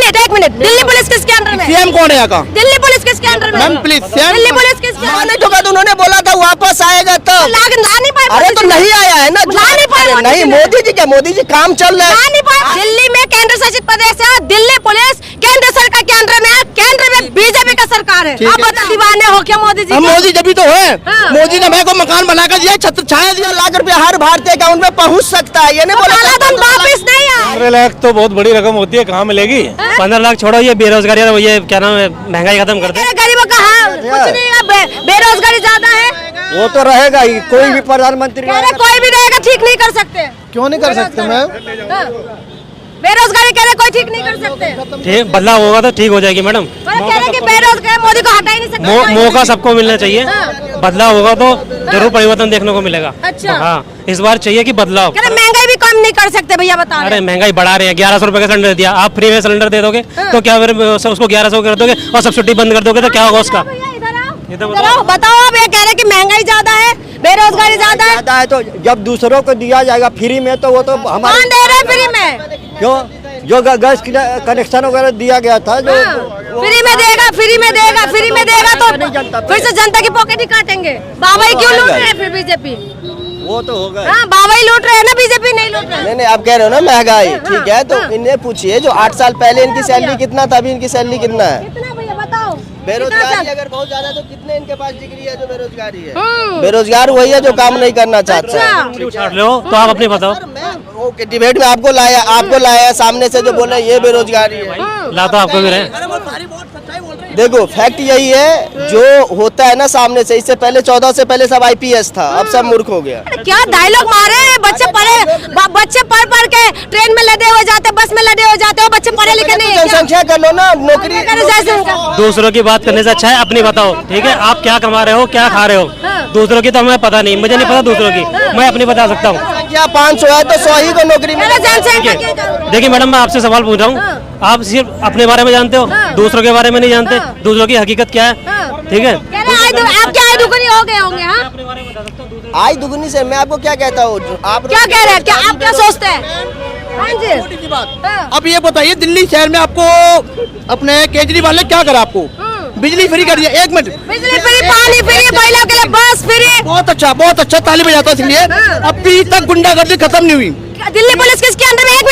एक minute Delhi police किसके under में? सीएम कौन है यहाँ का? दिल्ली पुलिस किसके अंडर में? मैम प्लीज दिल्ली पुलिस किसके अंडर में? तो उन्होंने बोला था वापस आएगा तो ला नहीं पाए। अरे तो नहीं आया है ना, ला नहीं पाए। नहीं मोदी जी क्या, मोदी जी काम चल रहा है। ला नहीं पाए। दिल्ली में केंद्र शासित प्रदेश है, दिल्ली पुलिस केंद्र सरकार के अंडर में है, केंद्र में बीजेपी का सरकार है। आप बता दीवाने हो क्या मोदी जी? हम मोदी जब भी तो है। हाँ। मोदी ने मेरे को मकान बनाकर दिया, छत्र छाया दिया, ₹1,00,000 हर भारतीय अकाउंट में पहुंच सकता है। ये नहीं बोला वापिस नहीं आए। 15 लाख तो बहुत बड़ी रकम होती है, कहाँ मिलेगी? 15 लाख छोड़ो, ये बेरोजगारी, ये क्या नाम है, महंगाई खत्म कर दे। गरीबों का कुछ नहीं है, बेरोजगारी ज्यादा है। वो तो रहेगा ही, कोई भी प्रधानमंत्री कोई भी रहेगा, ठीक नहीं कर सकते। क्यों नहीं कर सकते मैम? बेरोजगारी कह रहे कोई ठीक नहीं कर सकते। ठीक बदलाव होगा तो ठीक हो जाएगी मैडम। कह रहे कि बेरोजगार मोदी को हटा ही नहीं सकते। मौका सबको मिलना चाहिए, बदलाव होगा तो जरूर परिवर्तन देखने को मिलेगा। अच्छा। हाँ, इस बार चाहिए कि बदलाव। महंगाई भी कम नहीं कर सकते भैया, बता रहे। अरे महंगाई बढ़ा रहे हैं, 1100 रुपए का सिलेंडर दिया, आप फ्री में सिलेंडर दे दोगे तो क्या फिर उसको 1100 कर दोगे और सब्सिडी बंद कर दोगे तो क्या होगा उसका? बताओ। आप ये कह रहे कि महंगाई ज्यादा है, बेरोजगारी ज्यादा है तो जब दूसरों को दिया जाएगा फ्री में तो वो तो हमारे कौन दे रहे हैं फ्री में? क्यों जो गैस कनेक्शन वगैरह दिया गया था जो फ्री में देगा, फ्री में देगा, फ्री में देगा तो फिर से जनता की पॉकेट ही काटेंगे। बाबा क्यों लूट रहे हैं फिर बीजेपी? वो तो होगा। हाँ, बाबा ही लूट रहे हैं ना, बीजेपी नहीं लूट रहे। नहीं आप कह रहे हो ना महंगाई, ठीक है तो इन्हें पूछिए जो 8 साल पहले इनकी सैलरी कितना था, अभी इनकी सैलरी कितना है? कितना भैया बताओ? बेरोजगारी अगर बहुत ज्यादा तो कितने इनके पास डिग्री है जो बेरोजगारी है? बेरोजगार वही है जो काम नहीं करना चाहता है। छाड़ लो तो आप अपनी बताओ। ओके, डिबेट में आपको लाया सामने से जो बोले ये बेरोजगारी है। ला तो आपको भी रहे। देखो फैक्ट यही है जो होता है ना सामने से। इससे पहले 14 से पहले सब IPS था, अब सब मूर्ख हो गया। क्या डायलॉग मारे हैं? बच्चे पढ़ के ट्रेन में लदे हो जाते, बस में लदे हो जाते हो, बच्चे पढ़े लिखे नहीं है। जनसंख्या कर लो ना, नौकरी दूसरों की बात करने से अच्छा है अपनी बताओ, ठीक है? आप क्या कमा रहे हो, क्या खा रहे हो? दूसरों की तो हमें पता नहीं, मुझे नहीं पता दूसरों की, मैं अपनी बता सकता हूँ। क्या 500 है तो 100 ही को नौकरी मिले। देखिए मैडम, मैं आपसे सवाल पूछ रहा हूँ, आप सिर्फ अपने बारे में जानते हो, दूसरों के बारे में नहीं जानते, दूसरों की हकीकत क्या है, ठीक है? आपके आय दुगनी हो गए होंगे। आय दुगनी से मैं आपको क्या कहता हूँ, आप क्या कह रहे हैं? क्या आप क्या सोचते हैं? अब ये बताइए, दिल्ली शहर में आपको अपने केजरीवाल ने क्या करा? आपको बिजली फ्री कर दिया। 1 मिनट, बिजली फ्री, पानी फ्री, महिलाओं के लिए बस फ्री। बहुत अच्छा ताली बजाता है इसलिए। अभी तक गुंडागर्दी खत्म नहीं हुई। दिल्ली पुलिस किसके अंडर में? एक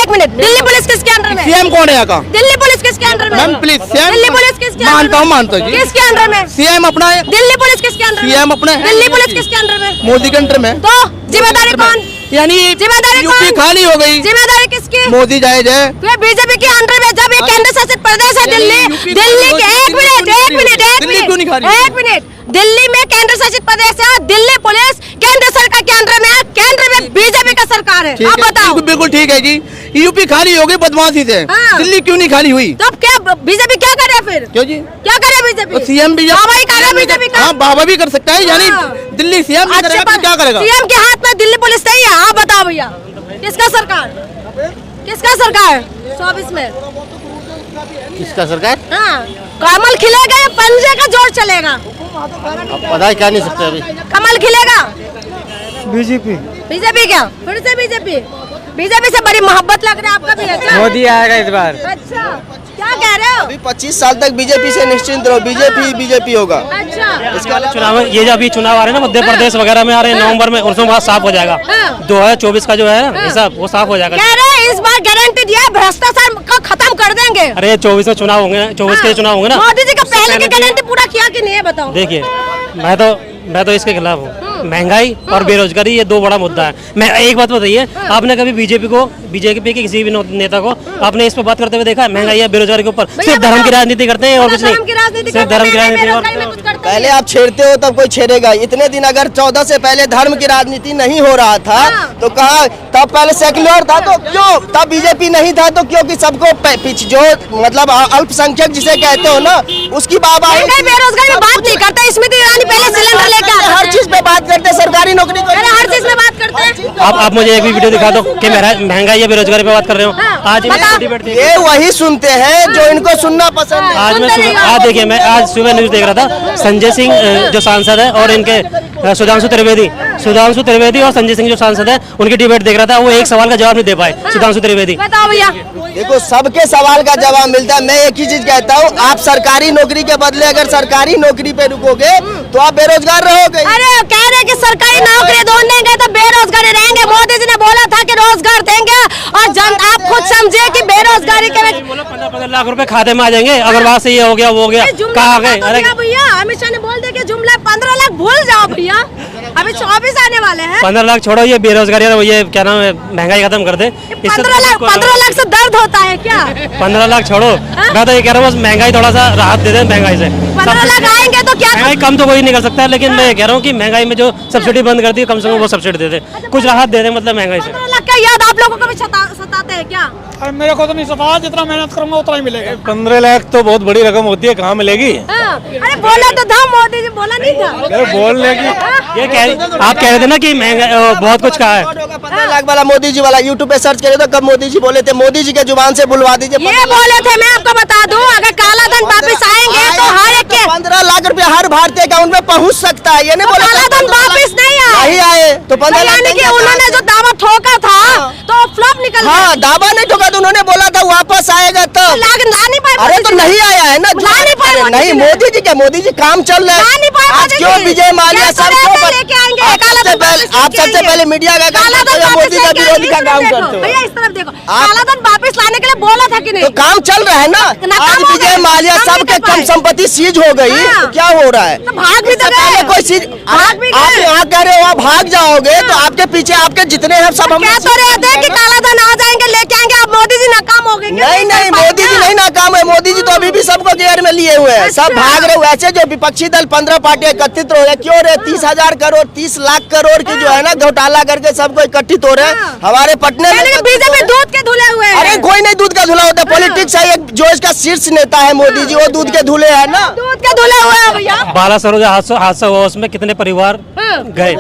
मिनट दिल्ली पुलिस किसके अंडर में? सीएम कौन है यहाँ का? दिल्ली पुलिस किसके अंडर में? Ma'am please CM. Delhi police किसके अंडर में? मानता हूँ जी। किसके अंडर में? सीएम अपना है। दिल्ली पुलिस किसके अंडर में? सीएम अपना है। दिल्ली पुलिस किसके अंडर में? मोदी के अंडर में। तो जिम्मेदारी कौन? यानी जिम्मेदारी यूपी खाली हो गई। जिम्मेदारी किसकी? मोदी जायज है। बीजेपी के अंडर में जब ये केंद्र शासित प्रदेश है दिल्ली के एक मिनट दिल्ली में केंद्र शासित प्रदेश है, दिल्ली पुलिस केंद्र सरकार के अंदर में है, केंद्र में बीजेपी का सरकार है। आप बताओ। बिल्कुल ठीक है जी। यूपी खाली हो गई बदमाशी से, दिल्ली क्यों नहीं खाली हुई? तो क्या बीजेपी क्या करे फिर? क्यों जी? क्या करे बीजेपी? सीएम भी बाबा ही कर रहा है बीजेपी का। हाँ, बाबा भी कर सकता है, यानी दिल्ली सीएम क्या करेगा? सीएम के हाथ में दिल्ली पुलिस नहीं है। आप बताओ भैया, किसका सरकार? 24 में किसका सरकार? हाँ, कमल खिलेगा या पंजे का जोर चलेगा? अब पता क्या नहीं सकते अभी। कमल खिलेगा। बीजेपी क्या? फिर से बीजेपी से बड़ी मोहब्बत लग रहा है आपका भी? अच्छा, मोदी आएगा इस बार। अच्छा, क्या कह रहे हो? अभी 25 साल तक बीजेपी से निश्चिंत रहो, बीजेपी होगा। अच्छा, चुनाव, ये जो अभी चुनाव आ रहे हैं ना मध्य प्रदेश वगैरह में आ रहे हैं नवंबर में, उसमें बात साफ हो जाएगा। 2024 का जो है हिसाब वो साफ हो जाएगा। कह रहे हैं इस बार गारंटी दिया है, भ्रष्टाचार को खत्म कर देंगे। अरे 24 में चुनाव होंगे, 24 के चुनाव होंगे ना। मोदी जी का पहले की गारंटी पूरा किया कि नहीं है बताओ? देखिए, मैं तो इसके खिलाफ हूँ। महंगाई और बेरोजगारी ये 2 बड़ा मुद्दा है। मैं एक बात बताइए, आपने कभी बीजेपी के किसी भी नेता को आपने इस पर बात करते हुए देखा है? महंगाई या बेरोजगारी के ऊपर सिर्फ धर्म की राजनीति करते हैं और कुछ नहीं, सिर्फ धर्म की राजनीति। पहले आप छेड़ते हो तब कोई छेड़ेगा। इतने दिन अगर 14 से पहले धर्म की राजनीति नहीं हो रहा था तो कहा तब पहले सेक्युलर था तो क्यों? तब बीजेपी नहीं था तो क्योंकि सबको जो मतलब अल्पसंख्यक जिसे कहते हो ना उसकी बेरोजगारी में बात नहीं करते। स्मृति ईरानी पहले सिलेंडर लेकर हर चीज पे बात करते, सरकारी नौकरी को हर चीज में बात करते हैं। आप मुझे एक भी वीडियो दिखा दो कि महंगाई या बेरोजगारी पे बात कर रहे हो। आज ये वही सुनते हैं जो इनको सुनना पसंद है। आज देखिए, मैं आज सुबह न्यूज देख रहा था, संजय सिंह जो सांसद है और इनके सुधांशु त्रिवेदी और संजय सिंह जो सांसद है उनकी डिबेट देख रहा था। वो एक सवाल का जवाब नहीं दे पाए। सुधांशु त्रिवेदी, बताओ भैया, देखो सबके सवाल का जवाब मिलता है। मैं एक ही चीज कहता हूँ, आप सरकारी नौकरी के बदले अगर सरकारी नौकरी पे रुकोगे तो आप बेरोजगार रहोगे। अरे कह रहे कि सरकारी नौकरी ढूंढने गए तो बेरोजगारी रहेंगे। मोदी जी ने बोला था कि रोजगार देंगे और आप खुद समझे कि बेरोजगारी के 15 लाख रुपए खाते में आ जाएंगे अगर वहाँ से ये हो गया वो हो गया। कहाँ गए? अरे भैया अमित शाह ने बोल दिया कि जुमला 15 लाख भूल जाओ भैया, अभी 24 आने वाले हैं। 15 लाख छोड़ो, ये बेरोजगारी ये क्या नाम है, महंगाई खत्म कर दे। 15 लाख से दर्द होता है क्या? 15 लाख छोड़ो, मैं तो ये कह रहा हूँ बस महंगाई थोड़ा सा राहत दे दे महंगाई से। 15 लाख आएंगे तो क्या? महंगाई कम तो कोई नहीं कर सकता है, लेकिन मैं ये कह रहा हूँ कि महंगाई में जो सब्सिडी बंद कर दी कम से कम वो सब्सिडी दे दे, कुछ राहत दे दे मतलब महंगाई से। 15 लाख का याद आप लोगों को भी सताते हैं क्या? अरे मेरे को तो नहीं सता, जितना मेहनत करूंगा उतना ही मिलेगा। 15 लाख तो बहुत बड़ी रकम होती है, कहाँ मिलेगी? अरे बोला तो था मोदी जी, बोला नहीं था? बोलने की आप कह रहे थे ना कि महंगाई बहुत कुछ कहा है। 15 लाख वाला मोदी जी वाला यूट्यूब पे सर्च करे तो कब मोदी जी बोले थे? मोदी जी के जुबान से बुलवा दीजिए। ये बोले थे, मैं आपको बता दूं, अगर काला धन वापिस आएंगे तो हर एक के 15 लाख रुपए हर भारतीय अकाउंट में पहुंच सकता है। ये नहीं बोला काला धन वापिस नहीं आए तो 15 लाख यानी कि उन्होंने जो दावा ठोका था तो फ्लॉप निकल गया। हाँ, दावा नहीं ठोका, तो उन्होंने बोला था वापस आएगा तब। ला नहीं पाए। अरे तो नहीं आया है ना, ला नहीं पाए। नहीं मोदी जी के, मोदी जी काम चल रहा ला नहीं पाए है। आज मोदी क्यों जी। विजय माल्या क्या सब करे क्यों ऐसे लेके आएंगे? काला धन वापिस आप लेके सबसे आएंगे। पहले मीडिया का काम काला करते धन हो, वापिस मोदी का लेके विरोधी का आएंगे। काम इस तरफ करते हो। भैया इस तरफ देखो, काला धन वापिस लाने के लिए बोला था कि नहीं? तो काम चल रहा है ना। नाकाम आज हो विजय गए। माल्या काम नहीं सबके कर कम पाए। संपत्ति सीज हो गई, हाँ। तो क्या हो रहा है? तो भाग भी तो इससे पहले गए। कोई चीज भाग भी आप गए। यहाँ कह रहे हो आप भाग जाओगे तो आपके पीछे आपके जितने हैं सब हम कह तो रहे थे कि काला धन आ जाएंगे लेके आएंगे, अब मोदी जी नाकाम हो गए। नहीं नहीं, मोदी जी नहीं नाकाम है। मोदी जी तो अभी भी सबको केयर में लिए हुए हैं, सब भाग रहे हैं। ऐसे जो विपक्षी दल 15 पार्टियां एकत्रित हो रहे, क्यों रहे? 30,000 करोड़ 30 लाख करोड़ की जो है ना घोटाला करके सबको इकट्ठित हो रहे हैं हमारे पटने में। बीजेपी दूध के धुले हुए हैं। अरे कोई नहीं दूध का धुला होता, पॉलिटिक्स है। एक जो इसका शीर्ष नेता है मोदी जी, वो दूध के धुले है ना। दूध के धुले हुए हैं भैया। 12 सरोज हादसा हुआ, उसमें कितने परिवार गए?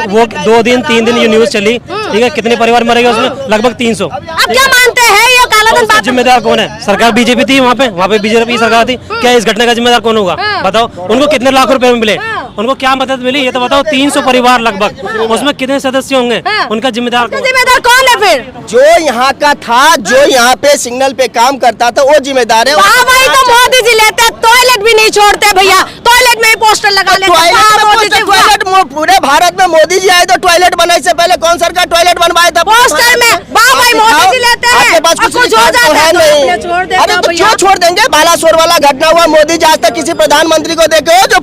वो 2 दिन 3 दिन ये न्यूज चली, ठीक है, कितने परिवार मरे गए उसमें? लगभग 300। अब क्या मानते हैं ये काला धन वापस? जिम्मेदार कौन है? सरकार बीजेपी थी वहाँ पे बीजेपी सरकार थी। क्या इस घटना का जिम्मेदार कौन होगा? बताओ। उनको कितने लाख रुपए मिले? उनको क्या मदद मिली ये तो बताओ। 300 परिवार लगभग, उसमें कितने सदस्य होंगे? उनका जिम्मेदार कौन? जिम्मेदार कौन है फिर? जो यहाँ का था, जो यहाँ पे सिग्नल पे काम करता था, वो जिम्मेदार है। वही तो मोदी जी लेते हैं, टॉयलेट भी नहीं छोड़ते भैया, टॉयलेट में ही पोस्टर लगा लेते हैं। टॉयलेट पूरे भारत में मोदी जी आए तो टॉयलेट बनाने से पहले कौन सरकार टॉयलेट बनवाया था? पोस्टर में भाई मोदी जी लेते हैं। आपके पास कुछ हो जाता है नहीं। छोड़ देते अरे तो क्यों छोड़ देंगे? बालासोर वाला घटना हुआ, मोदी जी आज तक किसी प्रधानमंत्री को देखे हो जो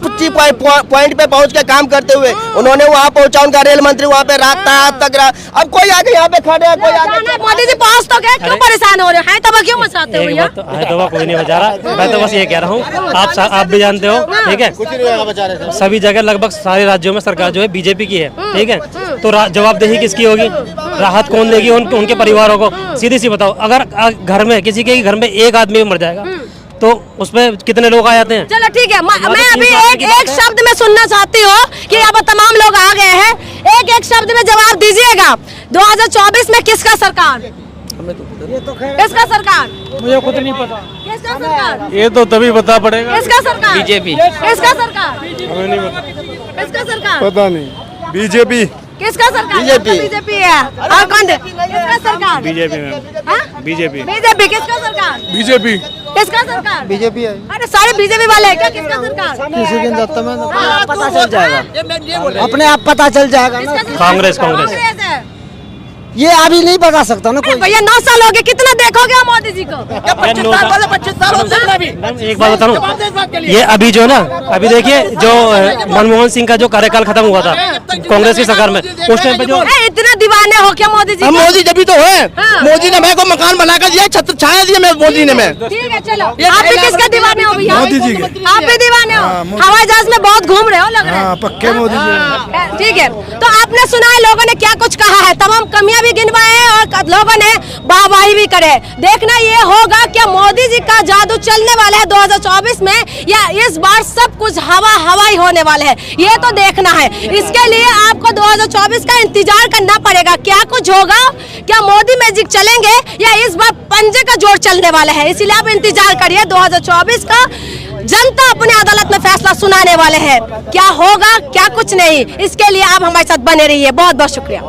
पॉइंट पे पहुंच के काम करते हुए? उन्होंने वहाँ पहुंचा, उनका रेल मंत्री वहाँ पे रात तक रहा। अब कोई आगे यहाँ पे खड़े है, कोई आगे। मोदी जी पहुंच तो गए, क्यों परेशान हो रहे हैं? तब क्यों मचाते हो भैया? कोई नहीं बचा रहा, मैं तो बस ये कह रहा हूँ, आप भी जानते हो, ठीक है, सभी जगह लगभग सारे राज्यों में सरकार जो है बीजेपी की है, ठीक है, तो जवाबदेही किसकी होगी? राहत कौन देगी उनके परिवारों को? सीधी सी बताओ। अगर घर में किसी के घर में एक आदमी मर जाएगा तो उसमें कितने लोग आ जाते हैं? चलो ठीक है, मैं अभी एक शब्द में सुनना चाहती हूँ कि अब तमाम लोग आ गए हैं, एक शब्द में जवाब दीजिएगा। 2024 में किसका सरकार? किसका सरकार? मुझे खुद नहीं पता। किसका सरकार? ये तो तभी बता पड़ेगा। किसका सरकार? बीजेपी। किसका सरकार? हमें नहीं पता, किसका सरकार? पता नहीं। बीजेपी। किसका सरकार? बीजेपी। बीजेपी है। और कौन है? किसका सरकार? बीजेपी में। बीजेपी। बीजेपी। किसका सरकार? बीजेपी। किसका सरकार? बीजेपी है। अरे सारे बीजेपी वाले हैं क्या? किसका सरकार? किसी दिन दत्ता में पता चल जाएगा, अपने आप पता चल जाएगा ना। कांग्रेस। है। ये अभी नहीं बता सकता ना कोई। भैया 9 साल हो गए, कितना देखोगे आप मोदी जी को? 25 साल होते हैं अभी। एक बात बताऊं, ये अभी जो ना, अभी देखिए जो मनमोहन सिंह का जो कार्यकाल खत्म हुआ था कांग्रेस की सरकार में, उस टाइम पे जो इतने दीवाने हो क्या मोदी जी? हम मोदी जब भी तो है। हाँ। मोदी ने मेरे को मकान बनाकर दिया, छत्र छाया दिया मैं मोदी ने। मैं ठीक है चलो, आप भी किसका दीवाने हो भैया? मोदी जी के। आप भी दीवाने हो? हवाई जहाज में बहुत घूम रहे हो लग रहा है। पक्के मोदी जी। ठीक है, तो आपने सुना है लोगों ने क्या कुछ कहा है, तमाम कमियां भी गिनवाए हैं और लोगों ने वाहवाही भी करे। देखना ये होगा क्या मोदी जी का जादू चलने वाला है 2024 में, या इस बार सब कुछ हवाई होने वाले है, ये तो देखना है। इसके लिए आपको 2024 का इंतजार करना पड़ेगा। क्या कुछ होगा? क्या मोदी मैजिक चलेंगे या इस बार पंजे का जोर चलने वाला है? इसीलिए आप इंतजार करिए 2024 का। जनता अपने अदालत में फैसला सुनाने वाले हैं, क्या होगा क्या कुछ नहीं। इसके लिए आप हमारे साथ बने रहिए। बहुत बहुत शुक्रिया।